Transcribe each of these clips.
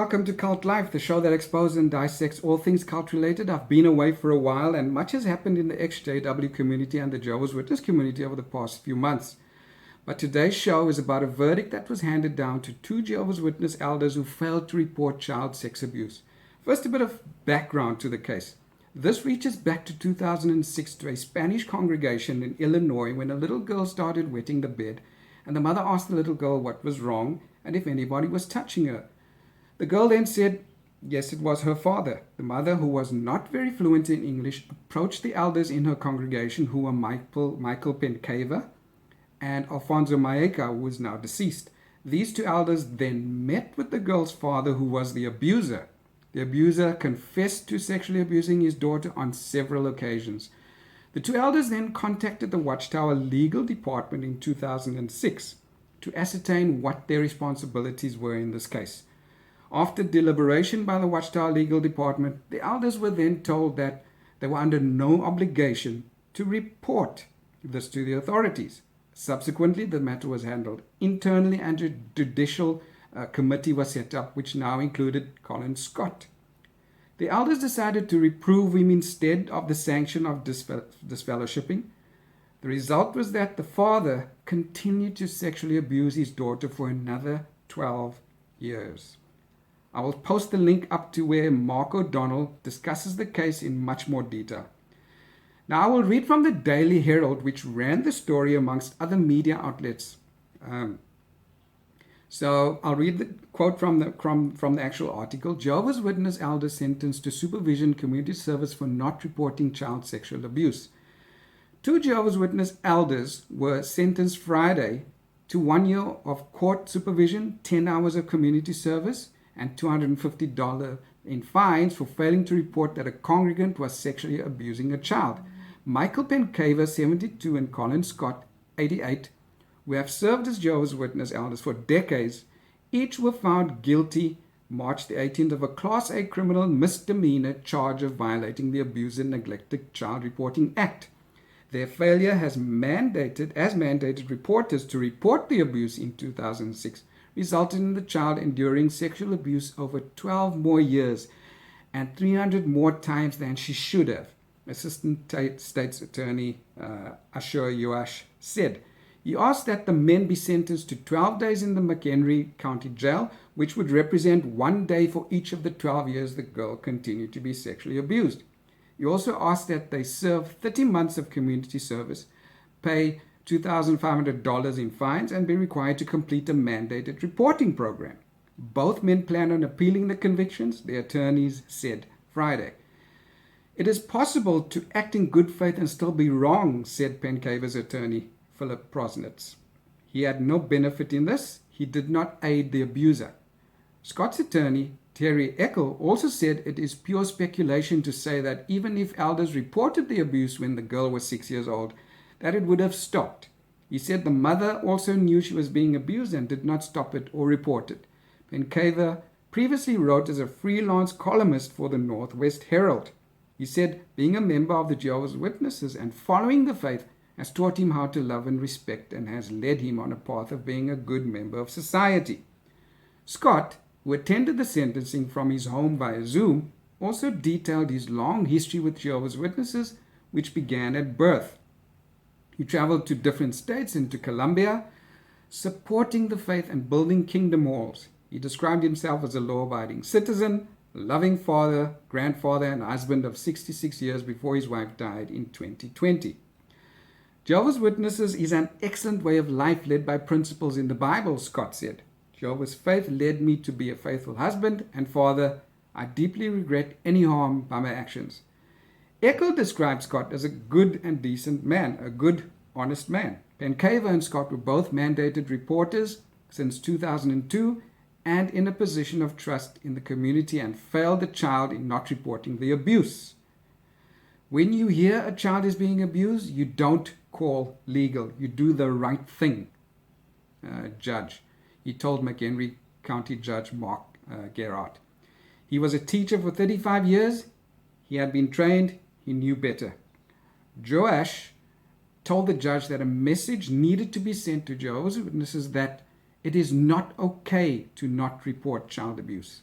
welcome to Cult Life, the show that exposes and dissects all things cult related. I've been away for a while and much has happened in the EXJW community and the Jehovah's Witness community over the past few months. But today's show is about a verdict that was handed down to two Jehovah's Witness elders who failed to report child sex abuse. First, a bit of background to the case. This reaches back to 2006 to a Spanish congregation in Illinois when a little girl started wetting the bed, and the mother asked the little girl what was wrong and if anybody was touching her. The girl then said, yes, it was her father. The mother, who was not very fluent in English, approached the elders in her congregation, who were Michael Pencaver and Alfonso Maeka, who is now deceased. These two elders then met with the girl's father, who was the abuser. The abuser confessed to sexually abusing his daughter on several occasions. The two elders then contacted the Watchtower Legal Department in 2006 to ascertain what their responsibilities were in this case. After deliberation by the Watchtower Legal Department, the elders were then told that they were under no obligation to report this to the authorities. Subsequently, the matter was handled internally and a judicial committee was set up, which now included Colin Scott. The elders decided to reprove him instead of the sanction of disfellowshipping. The result was that the father continued to sexually abuse his daughter for another 12 years. I will post the link up to where Mark O'Donnell discusses the case in much more detail. Now I will read from the Daily Herald, which ran the story amongst other media outlets. So I'll read the quote from the actual article. Jehovah's Witness elders sentenced to supervision community service for not reporting child sexual abuse. Two Jehovah's Witness elders were sentenced Friday to 1 year of court supervision, 10 hours of community service, and $250 in fines for failing to report that a congregant was sexually abusing a child. Michael Pencaver, 72, and Colin Scott, 88, who have served as Jehovah's Witness elders for decades, each were found guilty March the 18th of a Class A criminal misdemeanor charge of violating the Abuse and Neglected Child Reporting Act. Their failure has mandated reporters to report the abuse in 2006, resulted in the child enduring sexual abuse over 12 more years and 300 more times than she should have, Assistant State's Attorney Ashur Yoash said. He asked that the men be sentenced to 12 days in the McHenry County Jail, which would represent 1 day for each of the 12 years the girl continued to be sexually abused. He also asked that they serve 30 months of community service, pay $2,500 in fines, and be required to complete a mandated reporting program. Both men plan on appealing the convictions, the attorneys said Friday. It is possible to act in good faith and still be wrong, said Pencaver's attorney, Philip Prosnitz. He had no benefit in this. He did not aid the abuser. Scott's attorney, Terry Eckel, also said it is pure speculation to say that even if elders reported the abuse when the girl was 6 years old, that it would have stopped. He said the mother also knew she was being abused and did not stop it or report it. Pencaver previously wrote as a freelance columnist for the Northwest Herald. He said being a member of the Jehovah's Witnesses and following the faith has taught him how to love and respect and has led him on a path of being a good member of society. Scott, who attended the sentencing from his home via Zoom, also detailed his long history with Jehovah's Witnesses, which began at birth. He traveled to different states and to Colombia, supporting the faith and building kingdom halls. He described himself as a law-abiding citizen, a loving father, grandfather, and husband of 66 years before his wife died in 2020. Jehovah's Witnesses is an excellent way of life led by principles in the Bible, Scott said. Jehovah's faith led me to be a faithful husband and father. I deeply regret any harm by my actions. Eckel described Scott as a good and decent man, a good, honest man. Pencaver and Scott were both mandated reporters since 2002 and in a position of trust in the community and failed the child in not reporting the abuse. When you hear a child is being abused, you don't call legal. You do the right thing, Judge. He told McHenry County Judge Mark Gerhardt. He was a teacher for 35 years. He had been trained. He knew better. Joash told the judge that a message needed to be sent to Jehovah's Witnesses that it is not okay to not report child abuse.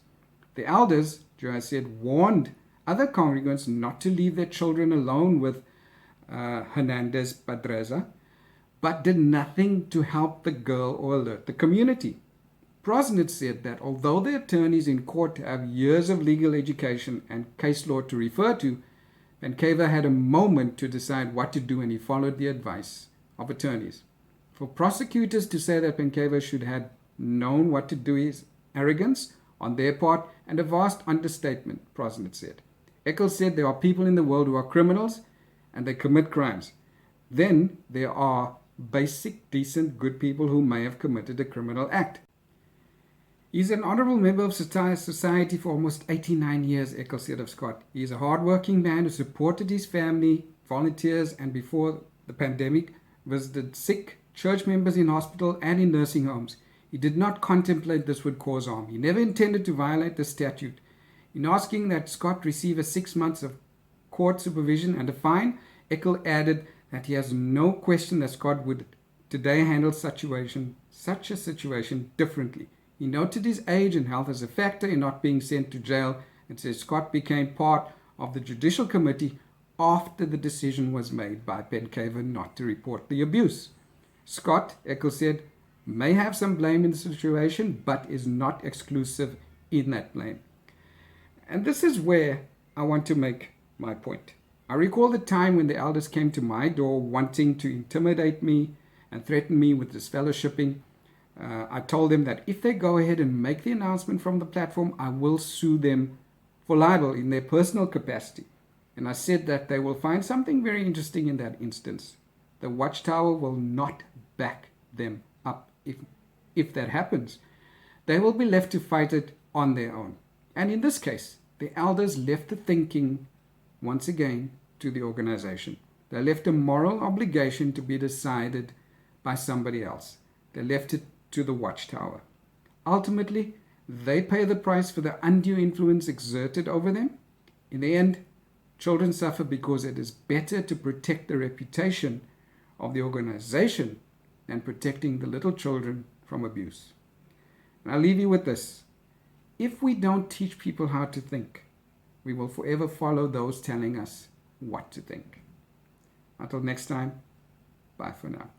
The elders, Joas said, warned other congregants not to leave their children alone with Hernandez Padreza, but did nothing to help the girl or alert the community. Prosnitz said that although the attorneys in court have years of legal education and case law to refer to, Vancouver had a moment to decide what to do, and he followed the advice of attorneys. For prosecutors to say that Vancouver should have known what to do is arrogance on their part and a vast understatement, Prosnitz said. Eccles said there are people in the world who are criminals and they commit crimes. Then there are basic, decent, good people who may have committed a criminal act. He's an honorable member of society for almost 89 years, Eccles said of Scott. He is a hard-working man who supported his family, volunteers, and before the pandemic, visited sick church members in hospital and in nursing homes. He did not contemplate this would cause harm. He never intended to violate the statute. In asking that Scott receive a 6 months of court supervision and a fine, Eccles added that he has no question that Scott would today handle such a situation differently. He noted his age and health as a factor in not being sent to jail and says Scott became part of the judicial committee after the decision was made by Pencaven not to report the abuse. Scott, Eccles said, may have some blame in the situation, but is not exclusive in that blame. And this is where I want to make my point. I recall the time when the elders came to my door wanting to intimidate me and threaten me with disfellowshipping. I told them that if they go ahead and make the announcement from the platform, I will sue them for libel in their personal capacity. And I said that they will find something very interesting in that instance. The Watchtower will not back them up. If that happens, they will be left to fight it on their own. And in this case, the elders left the thinking once again to the organization. They left a moral obligation to be decided by somebody else. They left it to the Watchtower. Ultimately, they pay the price for the undue influence exerted over them. In the end, children suffer because it is better to protect the reputation of the organization than protecting the little children from abuse. And I'll leave you with this. If we don't teach people how to think, we will forever follow those telling us what to think. Until next time, bye for now.